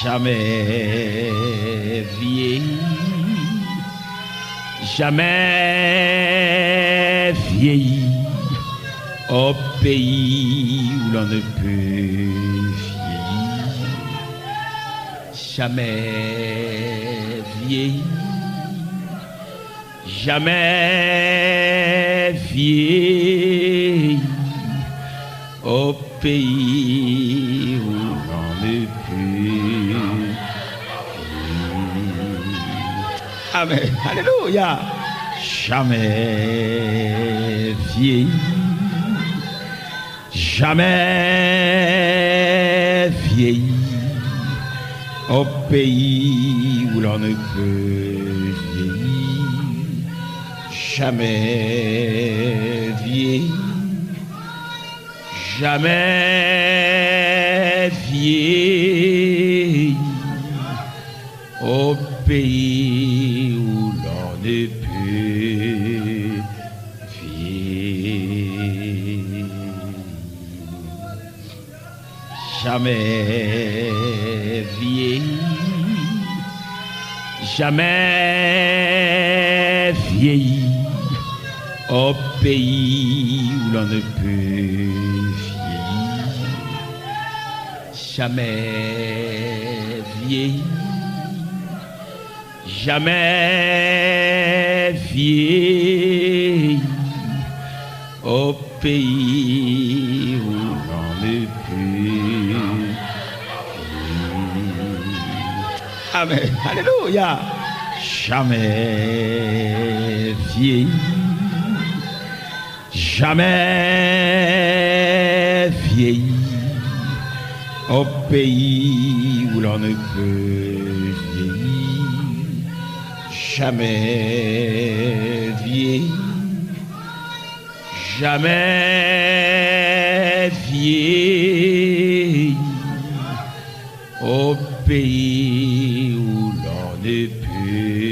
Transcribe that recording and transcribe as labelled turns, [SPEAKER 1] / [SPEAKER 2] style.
[SPEAKER 1] jamais vieilli, jamais vieilli, au pays où l'on ne peut vieillir, jamais vieilli, jamais vieilli, au pays où l'on ne peut. Amen. Alléluia. Jamais vieilli, jamais vieilli, au pays où l'on ne peut vieillir. Jamais vieilli, jamais vieilli, au pays où l'on ne peut vieillir. Jamais vieilli, jamais vieilli, au pays où l'on ne peut vieillir. Jamais vieilli, jamais vieilli, au pays où l'on ne peut vieillir. Amen. Alléluia. Jamais vieilli, jamais vieilli, au pays où l'on ne peut vieillir. Jamais vieilli, jamais vieilli, au pays où l'on ne peut